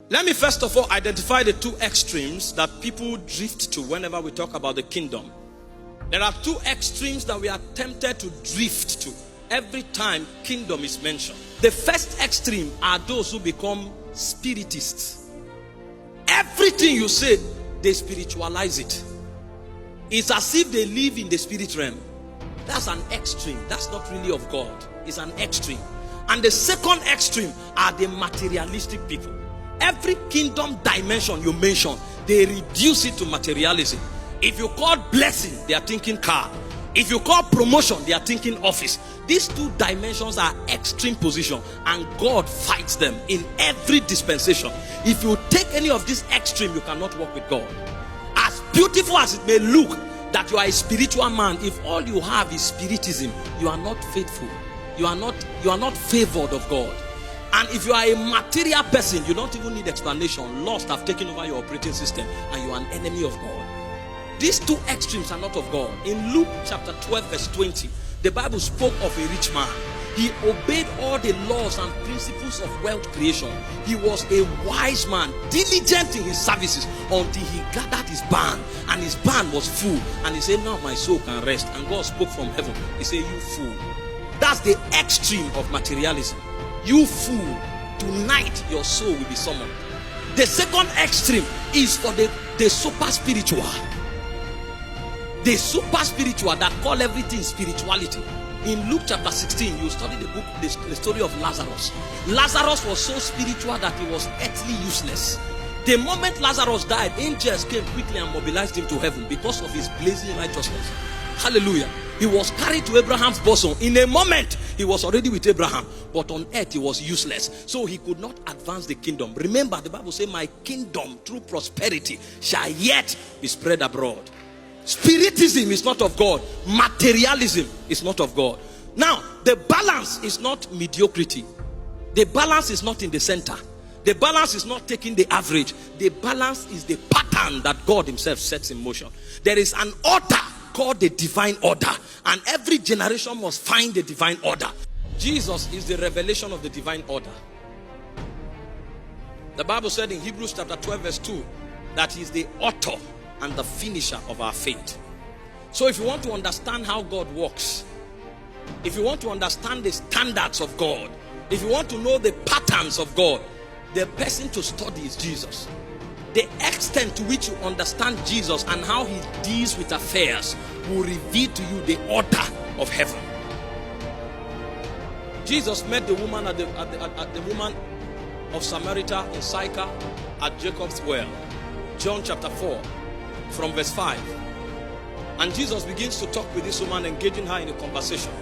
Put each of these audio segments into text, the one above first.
Let me first of all identify the two extremes that people drift to whenever we talk about the kingdom. There are two extremes that we are tempted to drift to every time kingdom is mentioned. The first extreme are those who become spiritists. Everything you say, they spiritualize it. It's as if they live in the spirit realm. That's an extreme. That's not really of God. It's an extreme. And the second extreme are the materialistic people. Every kingdom dimension you mention, they reduce it to materialism. If you call blessing, they are thinking car. If you call promotion, they are thinking office. These two dimensions are extreme position, and God fights them in every dispensation. If you take any of this extreme, you cannot walk with God. As beautiful as it may look that you are a spiritual man, if all you have is spiritism, you are not faithful. You are not favored of God. And if you are a material person, you don't even need explanation. Lust have taken over your operating system, and you are an enemy of God. These two extremes are not of God. In Luke chapter 12 verse 20, the Bible spoke of a rich man. He obeyed all the laws and principles of wealth creation. He was a wise man, diligent in his services, until he gathered his barn, and his barn was full. And he said, now my soul can rest. And God spoke from heaven. He said, you fool. That's the extreme of materialism. You fool, tonight your soul will be summoned. The second extreme is for the super spiritual. The super spiritual that call everything spirituality. In Luke chapter 16, you study the story of Lazarus. Lazarus was so spiritual that he was earthly useless. The moment Lazarus died, angels came quickly and mobilized him to heaven because of his blazing righteousness. Hallelujah. He was carried to Abraham's bosom. In a moment, he was already with Abraham. But on earth, he was useless. So he could not advance the kingdom. Remember, the Bible says, my kingdom through prosperity shall yet be spread abroad. Spiritism is not of God. Materialism is not of God. Now, the balance is not mediocrity. The balance is not in the center. The balance is not taking the average. The balance is the pattern that God himself sets in motion. There is an order called the divine order, and every generation must find the divine order. Jesus is the revelation of the divine order. The Bible said in Hebrews chapter 12 verse 2 that he is the author and the finisher of our faith. So if you want to understand how God works, if you want to understand the standards of God, if you want to know the patterns of God, the person to study is Jesus. The extent to which you understand Jesus and how he deals with affairs will reveal to you the order of heaven. Jesus met the woman at the woman of Samaria in Sychar at Jacob's well. John chapter 4 from verse 5. And Jesus begins to talk with this woman, engaging her in a conversation.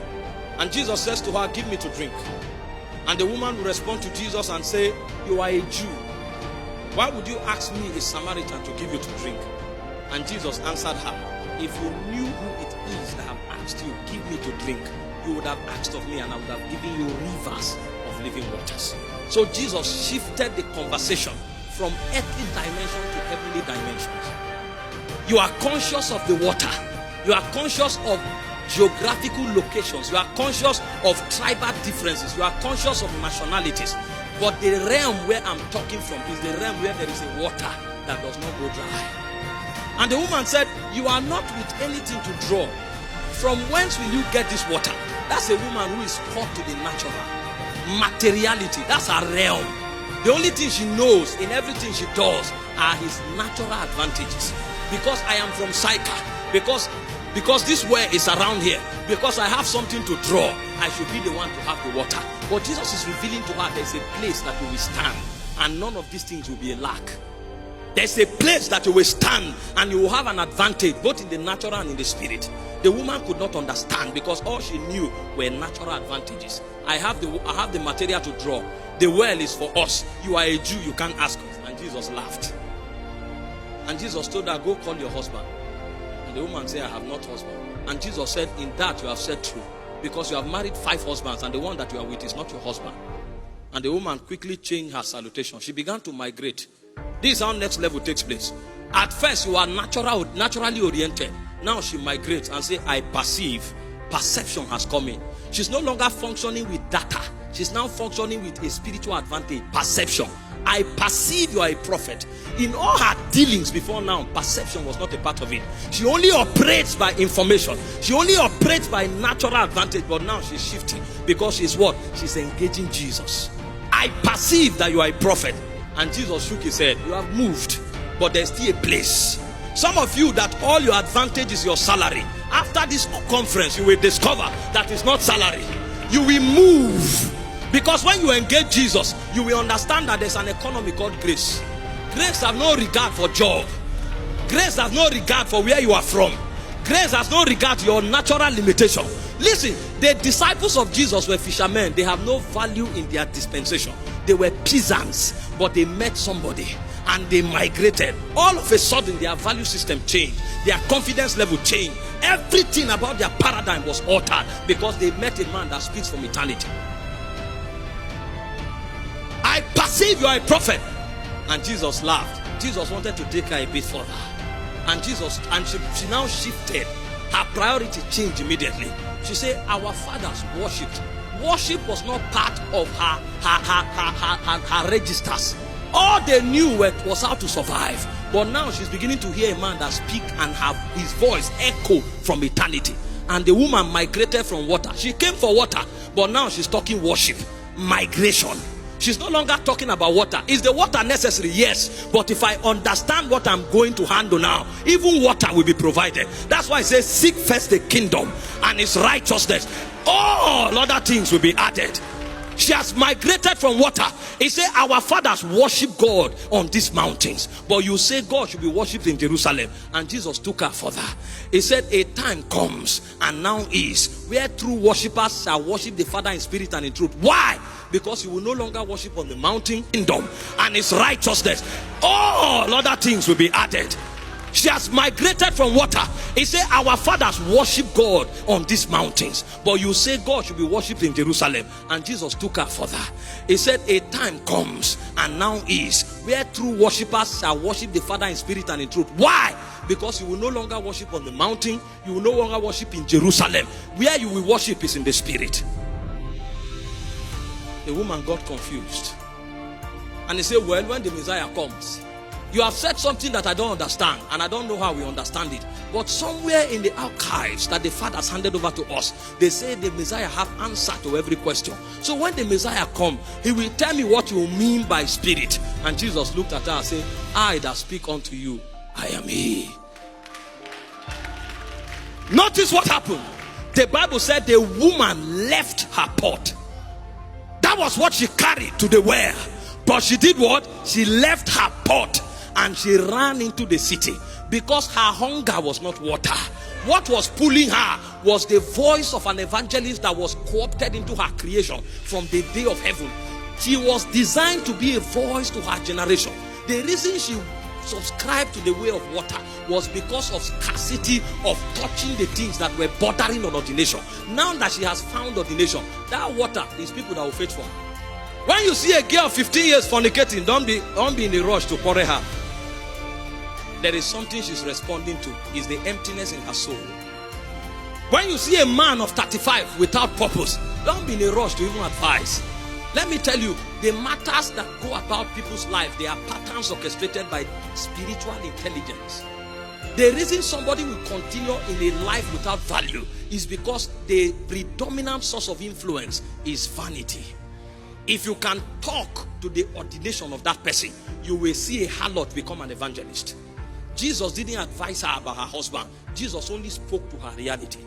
And Jesus says to her, give me to drink. And the woman will respond to Jesus and say, you are a Jew. Why would you ask me, a Samaritan, to give you to drink? And Jesus answered her, if you knew who it is that have asked you, give me to drink, you would have asked of me, and I would have given you rivers of living waters. So Jesus shifted the conversation from earthly dimension to heavenly dimensions. You are conscious of the water. You are conscious of geographical locations. You are conscious of tribal differences. You are conscious of nationalities. But the realm where I'm talking from is the realm where there is a water that does not go dry. And the woman said, you are not with anything to draw. From whence will you get this water? That's a woman who is caught to the natural. Materiality, that's her realm. The only thing she knows in everything she does are his natural advantages. Because I am from Sychar, because this well is around here, because I have something to draw, I should be the one to have the water. But Jesus is revealing to her there's a place that you will stand, and none of these things will be a lack. There's a place that you will stand, and you will have an advantage both in the natural and in the spirit. The woman could not understand because all she knew were natural advantages. I have the material to draw. The well is for us. You are a Jew, you can't ask us. And Jesus laughed. And Jesus told her, go call your husband. And the woman said, I have not husband. And Jesus said, in that you have said true. Because you have married 5 husbands, and the one that you are with is not your husband. And the woman quickly changed her salutation. She began to migrate. This is how next level takes place. At first, you are naturally oriented. Now she migrates and says, I perceive. Perception has come in. She's no longer functioning with data. She's now functioning with a spiritual advantage. Perception. I perceive you are a prophet. In all her dealings before now, perception was not a part of it. She only operates by information. She only operates by natural advantage. But now she's shifting because she's what? She's engaging Jesus. I perceive that you are a prophet. And Jesus shook his head. You have moved, but there's still a place. Some of you that all your advantage is your salary. After this conference, you will discover that it's not salary. You will move. Because when you engage Jesus, you will understand that there's an economy called grace. Grace has no regard for job. Grace has no regard for where you are from. Grace has no regard to your natural limitation. Listen, the disciples of Jesus were fishermen. They have no value in their dispensation. They were peasants, but they met somebody and they migrated. All of a sudden, their value system changed. Their confidence level changed. Everything about their paradigm was altered because they met a man that speaks from eternity. I perceive you are a prophet. And Jesus laughed. Jesus wanted to take her a bit further. And she now shifted. Her priority changed immediately. She said, our fathers worshipped. Worship was not part of her registers. All they knew was how to survive. But now she's beginning to hear a man that speak and have his voice echo from eternity. And the woman migrated from water. She came for water, but now she's talking worship, migration. She's no longer talking about water. Is the water necessary? Yes. But if I understand what I'm going to handle now, even water will be provided. That's why it says, seek first the kingdom and its righteousness. All other things will be added. She has migrated from water. He said, our fathers worship God on these mountains. But you say God should be worshipped in Jerusalem. And Jesus took her further. He said, a time comes and now is where true worshippers shall worship the Father in spirit and in truth. Why? Because you will no longer worship on the mountain, kingdom and its righteousness. All other things will be added. She has migrated from water. He said, our fathers worship God on these mountains. But you say God should be worshipped in Jerusalem. And Jesus took her further. He said, a time comes and now is where true worshippers shall worship the Father in spirit and in truth. Why? Because you will no longer worship on the mountain. You will no longer worship in Jerusalem. Where you will worship is in the spirit. The woman got confused. And he said, well, when the Messiah comes, you have said something that I don't understand, and I don't know how we understand it. But somewhere in the archives that the Father has handed over to us, they say the Messiah have answer to every question. So when the Messiah come, he will tell me what you mean by spirit. And Jesus looked at her and said, I that speak unto you, I am he. Notice what happened. The Bible said the woman left her pot. That was what she carried to the well. But she did what? She left her pot and she ran into the city because her hunger was not water. What was pulling her was the voice of an evangelist that was co-opted into her creation from the day of heaven. She was designed to be a voice to her generation. The reason she subscribed to the way of water was because of scarcity of touching the things that were bordering on ordination. Now that she has found ordination, that water is people that will fetch for her. When you see a girl 15 years fornicating, don't be in a rush to quarrel her. There is something she's responding to. Is the emptiness in her soul. When you see a man of 35 without purpose, don't be in a rush to even advise. Let me tell you, the matters that go about people's life, they are patterns orchestrated by spiritual intelligence. The reason somebody will continue in a life without value is because the predominant source of influence is vanity. If you can talk to the ordination of that person, you will see a harlot become an evangelist. Jesus didn't advise her about her husband. Jesus only spoke to her reality.